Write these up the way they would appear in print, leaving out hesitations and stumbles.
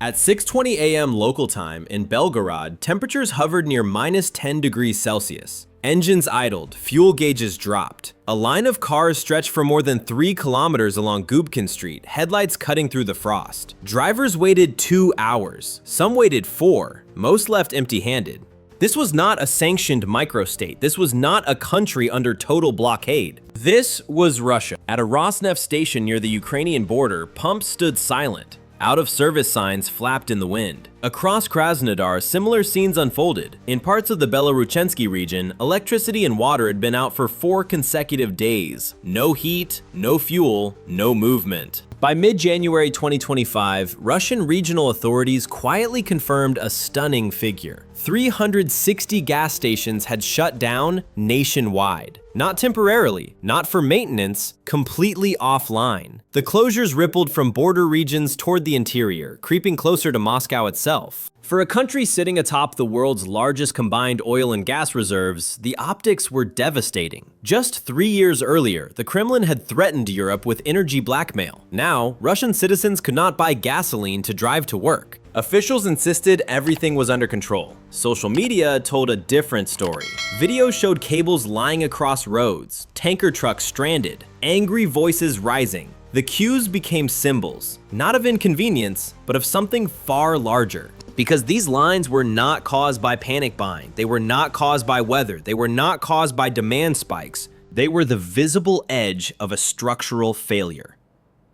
At 6:20 a.m. local time in Belgorod, temperatures hovered near -10 degrees Celsius. Engines idled, fuel gauges dropped. A line of cars stretched for more than 3 kilometers along Gubkin Street, headlights cutting through the frost. Drivers waited 2 hours. Some waited 4. Most left empty-handed. This was not a sanctioned microstate. This was not a country under total blockade. This was Russia. At a Rosneft station near the Ukrainian border, pumps stood silent. Out-of-service signs flapped in the wind. Across Krasnodar, similar scenes unfolded. In parts of the Belaruchensky region, electricity and water had been out for 4 consecutive days. No heat, no fuel, no movement. By mid-January 2025, Russian regional authorities quietly confirmed a stunning figure. 360 gas stations had shut down nationwide. Not temporarily, not for maintenance, completely offline. The closures rippled from border regions toward the interior, creeping closer to Moscow itself. For a country sitting atop the world's largest combined oil and gas reserves, the optics were devastating. Just 3 years earlier, the Kremlin had threatened Europe with energy blackmail. Now, Russian citizens could not buy gasoline to drive to work. Officials insisted everything was under control. Social media told a different story. Videos showed cables lying across roads, tanker trucks stranded, angry voices rising. The queues became symbols, not of inconvenience, but of something far larger. Because these lines were not caused by panic buying, they were not caused by weather, they were not caused by demand spikes. They were the visible edge of a structural failure.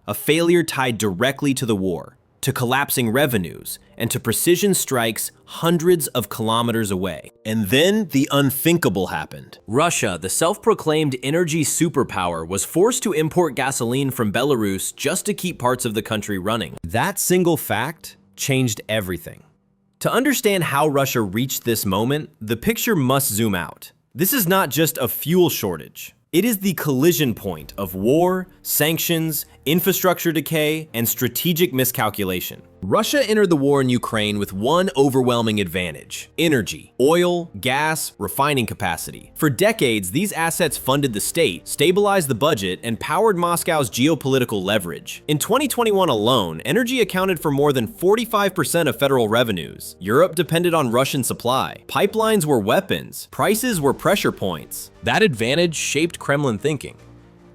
A failure tied directly to the war, to collapsing revenues, and to precision strikes hundreds of kilometers away. And then the unthinkable happened. Russia, the self-proclaimed energy superpower, was forced to import gasoline from Belarus just to keep parts of the country running. That single fact changed everything. To understand how Russia reached this moment, the picture must zoom out. This is not just a fuel shortage. It is the collision point of war, sanctions, infrastructure decay, and strategic miscalculation. Russia entered the war in Ukraine with one overwhelming advantage: energy, oil, gas, refining capacity. For decades, these assets funded the state, stabilized the budget, and powered Moscow's geopolitical leverage. In 2021 alone, energy accounted for more than 45% of federal revenues. Europe depended on Russian supply. Pipelines were weapons. Prices were pressure points. That advantage shaped Kremlin thinking.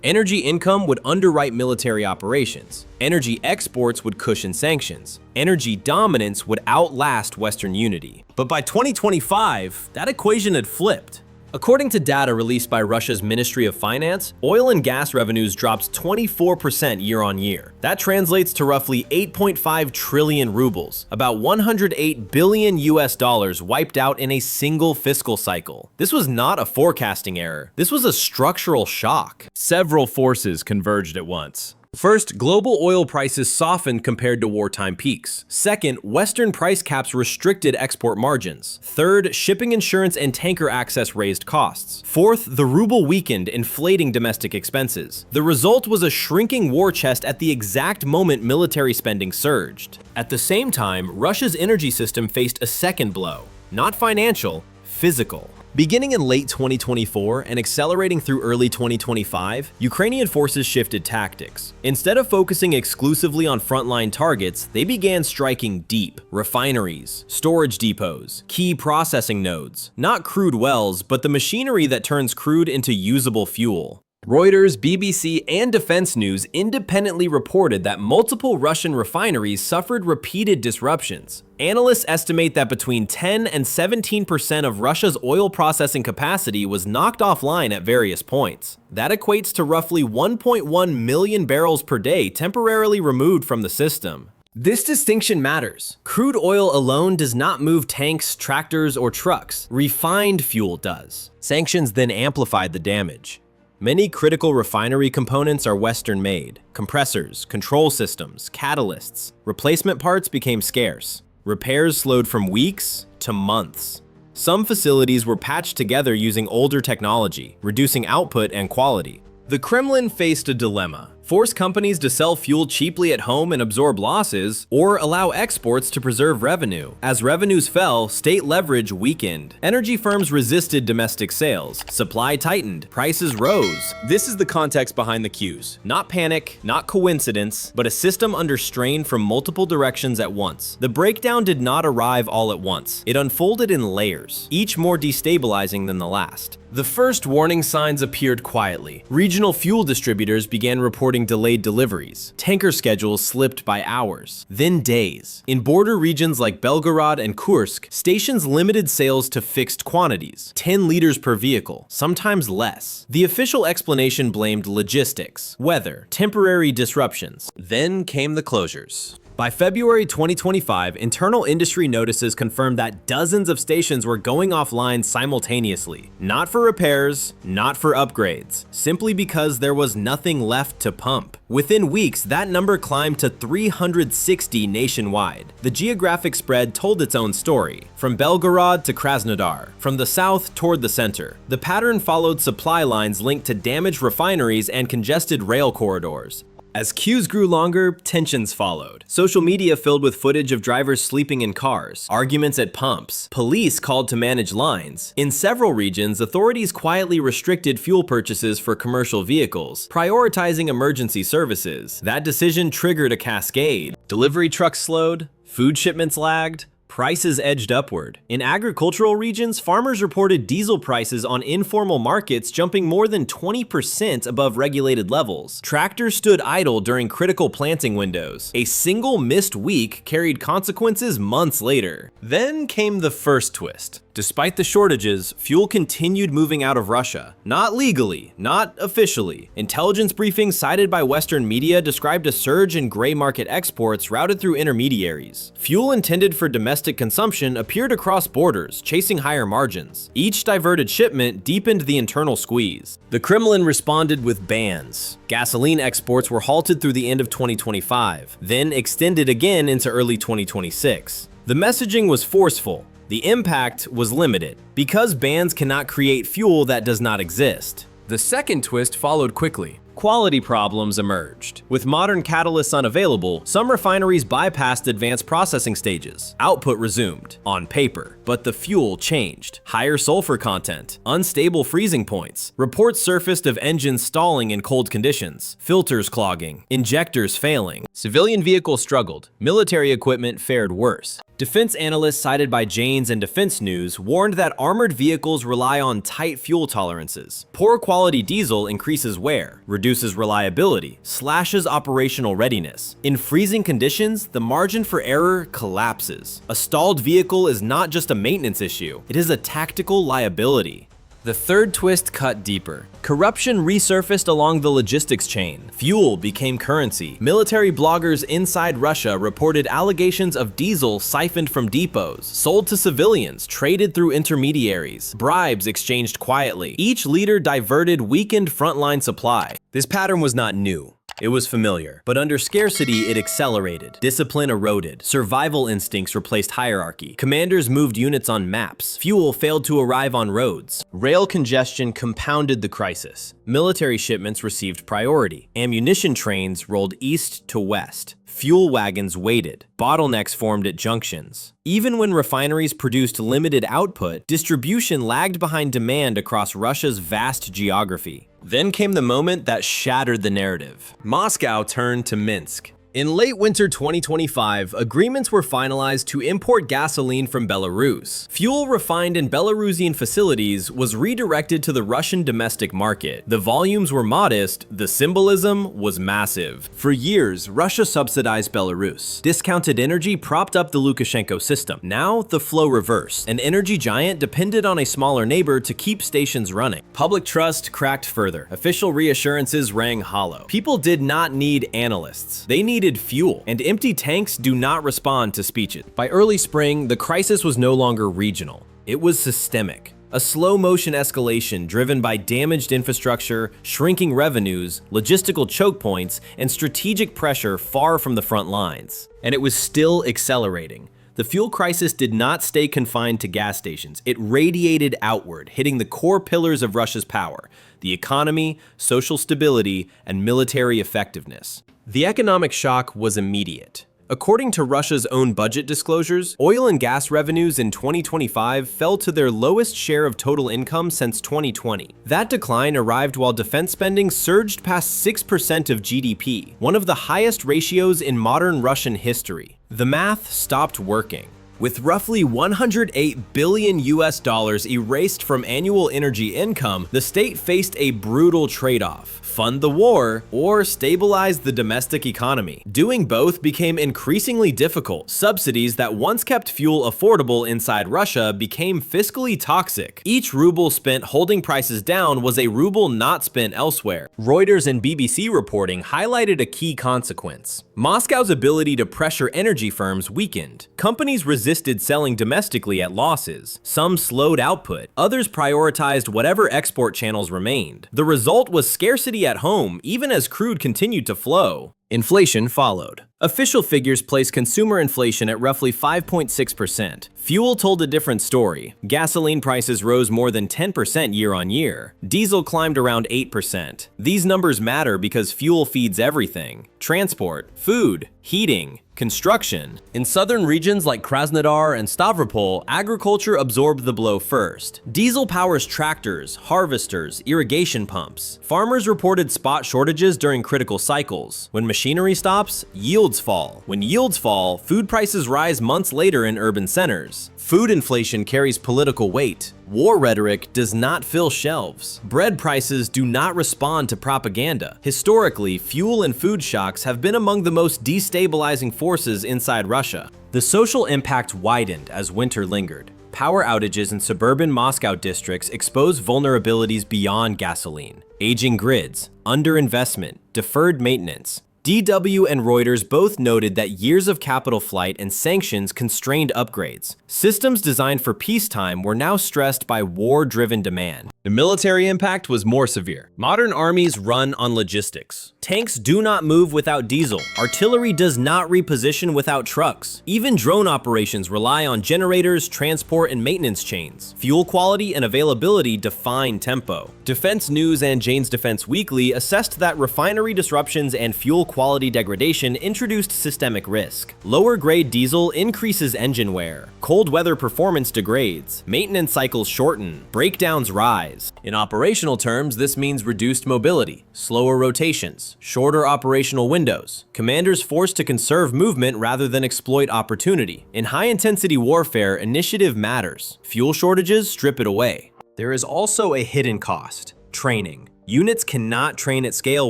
Energy income would underwrite military operations. Energy exports would cushion sanctions. Energy dominance would outlast Western unity. But by 2025, that equation had flipped. According to data released by Russia's Ministry of Finance, oil and gas revenues dropped 24% year on year. That translates to roughly 8.5 trillion rubles, about 108 billion US dollars wiped out in a single fiscal cycle. This was not a forecasting error. This was a structural shock. Several forces converged at once. First, global oil prices softened compared to wartime peaks. Second, Western price caps restricted export margins. Third, shipping insurance and tanker access raised costs. Fourth, the ruble weakened, inflating domestic expenses. The result was a shrinking war chest at the exact moment military spending surged. At the same time, Russia's energy system faced a second blow. Not financial, physical. Beginning in late 2024 and accelerating through early 2025, Ukrainian forces shifted tactics. Instead of focusing exclusively on frontline targets, they began striking deep: refineries, storage depots, key processing nodes. Not crude wells, but the machinery that turns crude into usable fuel. Reuters, BBC, and Defense News independently reported that multiple Russian refineries suffered repeated disruptions. Analysts estimate that between 10 and 17% of Russia's oil processing capacity was knocked offline at various points. That equates to roughly 1.1 million barrels per day temporarily removed from the system. This distinction matters. Crude oil alone does not move tanks, tractors, or trucks. Refined fuel does. Sanctions then amplified the damage. Many critical refinery components are Western-made. Compressors, control systems, catalysts. Replacement parts became scarce. Repairs slowed from weeks to months. Some facilities were patched together using older technology, reducing output and quality. The Kremlin faced a dilemma. force companies to sell fuel cheaply at home and absorb losses, or allow exports to preserve revenue. As revenues fell, state leverage weakened. Energy firms resisted domestic sales. Supply tightened. Prices rose. This is the context behind the cues. Not panic, not coincidence, but a system under strain from multiple directions at once. The breakdown did not arrive all at once. It unfolded in layers, each more destabilizing than the last. The first warning signs appeared quietly. Regional fuel distributors began reporting delayed deliveries. Tanker schedules slipped by hours, then days. In border regions like Belgorod and Kursk, stations limited sales to fixed quantities, 10 liters per vehicle, sometimes less. The official explanation blamed logistics, weather, temporary disruptions. Then came the closures. By February 2025, internal industry notices confirmed that dozens of stations were going offline simultaneously. Not for repairs, not for upgrades, simply because there was nothing left to pump. Within weeks, that number climbed to 360 nationwide. The geographic spread told its own story, from Belgorod to Krasnodar, from the south toward the center. The pattern followed supply lines linked to damaged refineries and congested rail corridors. As queues grew longer, tensions followed. Social media filled with footage of drivers sleeping in cars, arguments at pumps, police called to manage lines. In several regions, authorities quietly restricted fuel purchases for commercial vehicles, prioritizing emergency services. That decision triggered a cascade. Delivery trucks slowed, food shipments lagged, prices edged upward. In agricultural regions, farmers reported diesel prices on informal markets jumping more than 20% above regulated levels. Tractors stood idle during critical planting windows. A single missed week carried consequences months later. Then came the first twist. Despite the shortages, fuel continued moving out of Russia. Not legally, not officially. Intelligence briefings cited by Western media described a surge in gray market exports routed through intermediaries. Fuel intended for domestic consumption appeared across borders, chasing higher margins. Each diverted shipment deepened the internal squeeze. The Kremlin responded with bans. Gasoline exports were halted through the end of 2025, then extended again into early 2026. The messaging was forceful. The impact was limited, because bans cannot create fuel that does not exist. The second twist followed quickly. Quality problems emerged. With modern catalysts unavailable, some refineries bypassed advanced processing stages. Output resumed, on paper, but the fuel changed. Higher sulfur content, unstable freezing points. Reports surfaced of engines stalling in cold conditions, filters clogging, injectors failing. Civilian vehicles struggled. Military equipment fared worse. Defense analysts cited by Janes and Defense News warned that armored vehicles rely on tight fuel tolerances. Poor quality diesel increases wear, reduces reliability, slashes operational readiness. In freezing conditions, the margin for error collapses. A stalled vehicle is not just a maintenance issue, it is a tactical liability. The third twist cut deeper. Corruption resurfaced along the logistics chain. Fuel became currency. Military bloggers inside Russia reported allegations of diesel siphoned from depots, sold to civilians, traded through intermediaries, bribes exchanged quietly. Each leader diverted weakened frontline supply. This pattern was not new. It was familiar, but under scarcity, it accelerated. Discipline eroded. Survival instincts replaced hierarchy. Commanders moved units on maps. Fuel failed to arrive on roads. Rail congestion compounded the crisis. Military shipments received priority. Ammunition trains rolled east to west. Fuel wagons waited. Bottlenecks formed at junctions. Even when refineries produced limited output, distribution lagged behind demand across Russia's vast geography. Then came the moment that shattered the narrative. Moscow turned to Minsk. In late winter 2025, agreements were finalized to import gasoline from Belarus. Fuel refined in Belarusian facilities was redirected to the Russian domestic market. The volumes were modest, the symbolism was massive. For years, Russia subsidized Belarus. Discounted energy propped up the Lukashenko system. Now, the flow reversed. An energy giant depended on a smaller neighbor to keep stations running. Public trust cracked further. Official reassurances rang hollow. People did not need analysts. They needed fuel, and empty tanks do not respond to speeches. By early spring, the crisis was no longer regional. It was systemic. A slow-motion escalation driven by damaged infrastructure, shrinking revenues, logistical choke points, and strategic pressure far from the front lines. And it was still accelerating. The The fuel crisis did not stay confined to gas stations. It radiated outward, hitting the core pillars of Russia's power: the economy, social stability, and military effectiveness. The economic shock was immediate. According to Russia's own budget disclosures, oil and gas revenues in 2025 fell to their lowest share of total income since 2020. That decline arrived while defense spending surged past 6% of GDP, one of the highest ratios in modern Russian history. The math stopped working. With roughly $108 billion erased from annual energy income, the state faced a brutal trade-off: fund the war or stabilize the domestic economy. Doing both became increasingly difficult. Subsidies that once kept fuel affordable inside Russia became fiscally toxic. Each ruble spent holding prices down was a ruble not spent elsewhere. Reuters and BBC reporting highlighted a key consequence: Moscow's ability to pressure energy firms weakened. Companies resisted selling domestically at losses. Some slowed output. Others prioritized whatever export channels remained. The result was scarcity at home, even as crude continued to flow. Inflation followed. Official figures place consumer inflation at roughly 5.6%. Fuel told a different story. Gasoline prices rose more than 10% year on year. Diesel climbed around 8%. These numbers matter because fuel feeds everything: transport, food, heating, construction. In southern regions like Krasnodar and Stavropol, agriculture absorbed the blow first. Diesel powers tractors, harvesters, irrigation pumps. Farmers reported spot shortages during critical cycles. When machinery stops, yields fall. When yields fall, food prices rise months later in urban centers. Food inflation carries political weight. War rhetoric does not fill shelves. Bread prices do not respond to propaganda. Historically, fuel and food shocks have been among the most destabilizing forces inside Russia. The social impact widened as winter lingered. Power outages in suburban Moscow districts expose vulnerabilities beyond gasoline: aging grids, underinvestment, deferred maintenance. DW and Reuters both noted that years of capital flight and sanctions constrained upgrades. Systems designed for peacetime were now stressed by war-driven demand. The military impact was more severe. Modern armies run on logistics. Tanks do not move without diesel. Artillery does not reposition without trucks. Even drone operations rely on generators, transport, and maintenance chains. Fuel quality and availability define tempo. Defense News and Jane's Defense Weekly assessed that refinery disruptions and fuel quality degradation introduced systemic risk. Lower grade diesel increases engine wear. Cold weather performance degrades. Maintenance cycles shorten. Breakdowns rise. In operational terms, this means reduced mobility, slower rotations, shorter operational windows. Commanders forced to conserve movement rather than exploit opportunity. In high-intensity warfare, initiative matters. Fuel shortages strip it away. There is also a hidden cost: training. Units cannot train at scale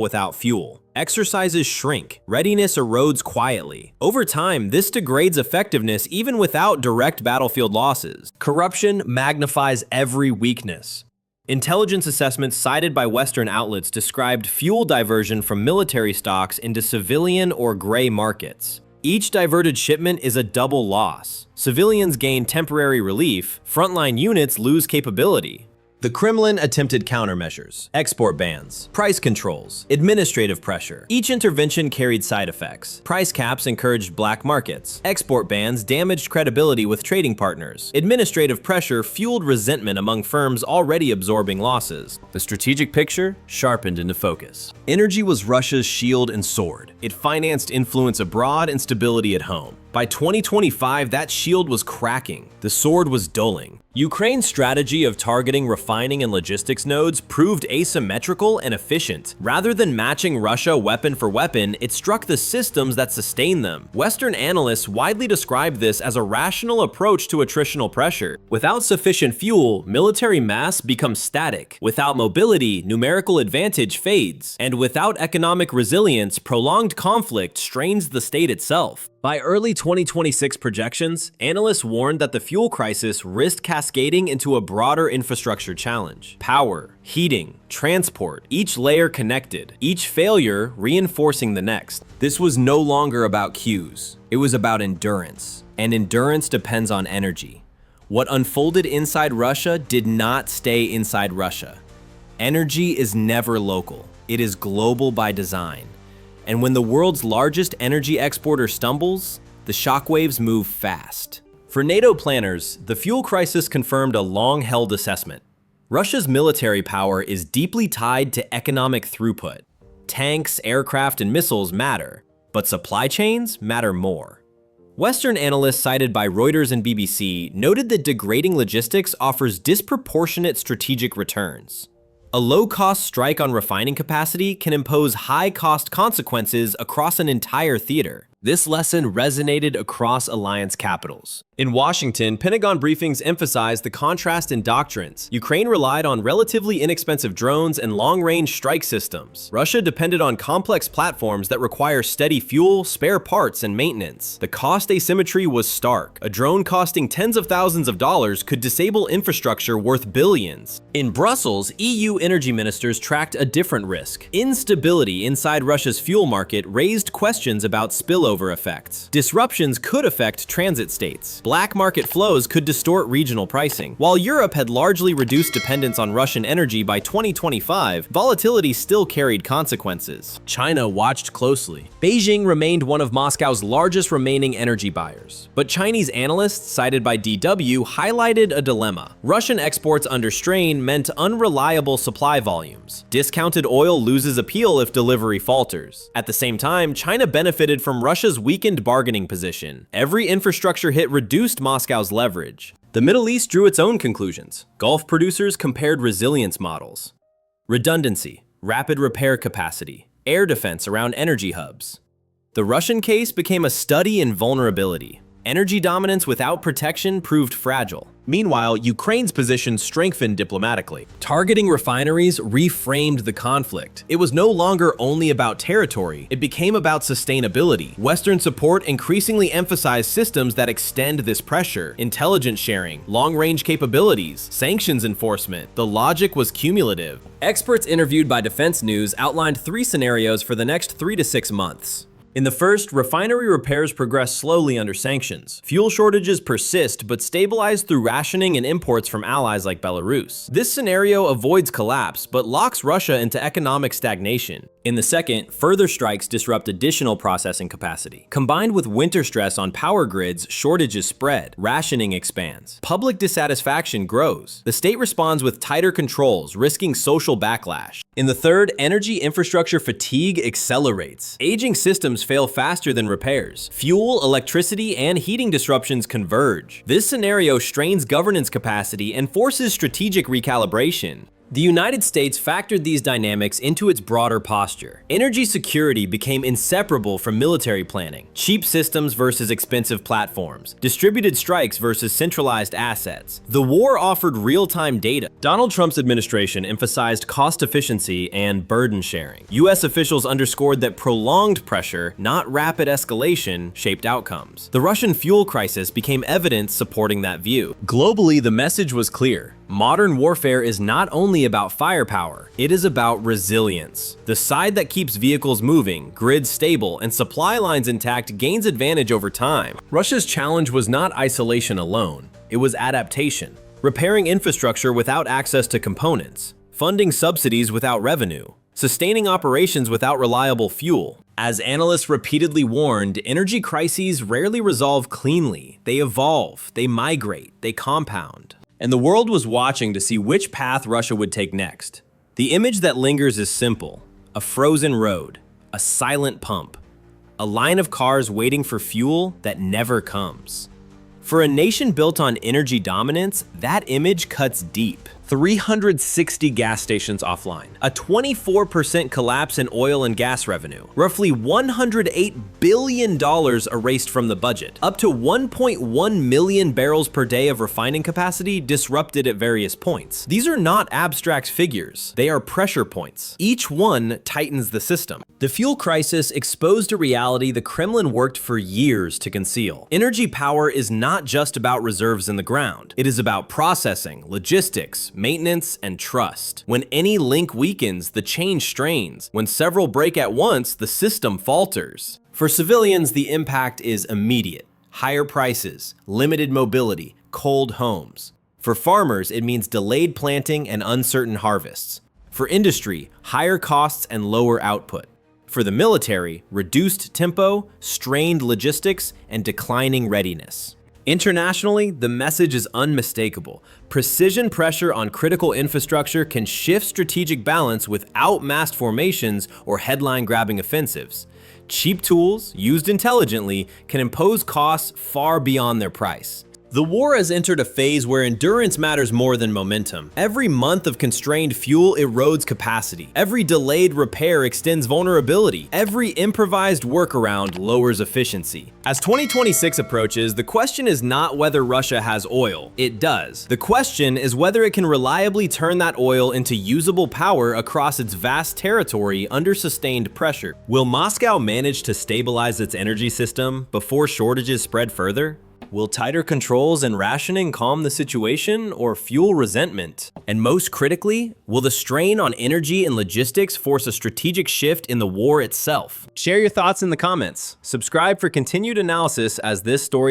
without fuel. Exercises shrink. Readiness erodes quietly. Over time, this degrades effectiveness even without direct battlefield losses. Corruption magnifies every weakness. Intelligence assessments cited by Western outlets described fuel diversion from military stocks into civilian or gray markets. Each diverted shipment is a double loss. Civilians gain temporary relief, frontline units lose capability. The Kremlin attempted countermeasures: export bans, price controls, administrative pressure. Each intervention carried side effects. Price caps encouraged black markets. Export bans damaged credibility with trading partners. Administrative pressure fueled resentment among firms already absorbing losses. The strategic picture sharpened into focus. Energy was Russia's shield and sword. It financed influence abroad and stability at home. By 2025, that shield was cracking. The sword was dulling. Ukraine's strategy of targeting refining and logistics nodes proved asymmetrical and efficient. Rather than matching Russia weapon for weapon, it struck the systems that sustain them. Western analysts widely describe this as a rational approach to attritional pressure. Without sufficient fuel, military mass becomes static. Without mobility, numerical advantage fades. And without economic resilience, prolonged conflict strains the state itself. By early 2026 projections, analysts warned that the fuel crisis risked cascading into a broader infrastructure challenge. Power, heating, transport, each layer connected, each failure reinforcing the next. This was no longer about queues. It was about endurance. And endurance depends on energy. What unfolded inside Russia did not stay inside Russia. Energy is never local. It is global by design. And when the world's largest energy exporter stumbles, The shockwaves move fast. For NATO planners, the fuel crisis confirmed a long-held assessment. Russia's military power is deeply tied to economic throughput. Tanks, aircraft, and missiles matter, but supply chains matter more. Western analysts cited by Reuters and BBC noted that degrading logistics offers disproportionate strategic returns. A low-cost strike on refining capacity can impose high-cost consequences across an entire theater. This lesson resonated across alliance capitals. In Washington, Pentagon briefings emphasized the contrast in doctrines. Ukraine relied on relatively inexpensive drones and long-range strike systems. Russia depended on complex platforms that require steady fuel, spare parts, and maintenance. The cost asymmetry was stark. A drone costing tens of thousands of dollars could disable infrastructure worth billions. In Brussels, EU energy ministers tracked a different risk. Instability inside Russia's fuel market raised questions about spillover effects. Disruptions could affect transit states. Black market flows could distort regional pricing. While Europe had largely reduced dependence on Russian energy by 2025, volatility still carried consequences. China watched closely. Beijing remained one of Moscow's largest remaining energy buyers. But Chinese analysts, cited by DW, highlighted a dilemma. Russian exports under strain meant unreliable supply volumes. Discounted oil loses appeal if delivery falters. At the same time, China benefited from Russia's weakened bargaining position. Every infrastructure hit reduced Moscow's leverage. The Middle East drew its own conclusions. Gulf producers compared resilience models. Redundancy, rapid repair capacity, air defense around energy hubs. The Russian case became a study in vulnerability. Energy dominance without protection proved fragile. Meanwhile, Ukraine's position strengthened diplomatically. Targeting refineries reframed the conflict. It was no longer only about territory, it became about sustainability. Western support increasingly emphasized systems that extend this pressure: intelligence sharing, long-range capabilities, sanctions enforcement. The logic was cumulative. Experts interviewed by Defense News outlined 3 scenarios for the next 3 to 6 months. In the first, refinery repairs progress slowly under sanctions. Fuel shortages persist but stabilize through rationing and imports from allies like Belarus. This scenario avoids collapse but locks Russia into economic stagnation. In the second, further strikes disrupt additional processing capacity. Combined with winter stress on power grids, shortages spread, rationing expands. Public dissatisfaction grows. The state responds with tighter controls, risking social backlash. In the third, energy infrastructure fatigue accelerates. Aging systems fail faster than repairs. Fuel, electricity, and heating disruptions converge. This scenario strains governance capacity and forces strategic recalibration. The United States factored these dynamics into its broader posture. Energy security became inseparable from military planning. Cheap systems versus expensive platforms. Distributed strikes versus centralized assets. The war offered real-time data. Donald Trump's administration emphasized cost efficiency and burden sharing. US officials underscored that prolonged pressure, not rapid escalation, shaped outcomes. The Russian fuel crisis became evidence supporting that view. Globally, the message was clear. Modern warfare is not only about firepower, it is about resilience. The side that keeps vehicles moving, grids stable, and supply lines intact gains advantage over time. Russia's challenge was not isolation alone, it was adaptation. Repairing infrastructure without access to components, funding subsidies without revenue, sustaining operations without reliable fuel. As analysts repeatedly warned, energy crises rarely resolve cleanly. They evolve, they migrate, they compound. And the world was watching to see which path Russia would take next. The image that lingers is simple: a frozen road, a silent pump, a line of cars waiting for fuel that never comes. For a nation built on energy dominance, that image cuts deep. 360 gas stations offline, a 24% collapse in oil and gas revenue, roughly $108 billion erased from the budget, up to 1.1 million barrels per day of refining capacity disrupted at various points. These are not abstract figures, they are pressure points. Each one tightens the system. The fuel crisis exposed a reality the Kremlin worked for years to conceal. Energy power is not just about reserves in the ground. It is about processing, logistics, maintenance, and trust. When any link weakens, the chain strains. When several break at once, the system falters. For civilians, the impact is immediate. Higher prices, limited mobility, cold homes. For farmers, it means delayed planting and uncertain harvests. For industry, higher costs and lower output. For the military, reduced tempo, strained logistics, and declining readiness. Internationally, the message is unmistakable. Precision pressure on critical infrastructure can shift strategic balance without massed formations or headline-grabbing offensives. Cheap tools, used intelligently, can impose costs far beyond their price. The war has entered a phase where endurance matters more than momentum. Every month of constrained fuel erodes capacity. Every delayed repair extends vulnerability. Every improvised workaround lowers efficiency. As 2026 approaches, the question is not whether Russia has oil. It does. The question is whether it can reliably turn that oil into usable power across its vast territory under sustained pressure. Will Moscow manage to stabilize its energy system before shortages spread further? Will tighter controls and rationing calm the situation or fuel resentment? And most critically, will the strain on energy and logistics force a strategic shift in the war itself? Share your thoughts in the comments. Subscribe for continued analysis as this story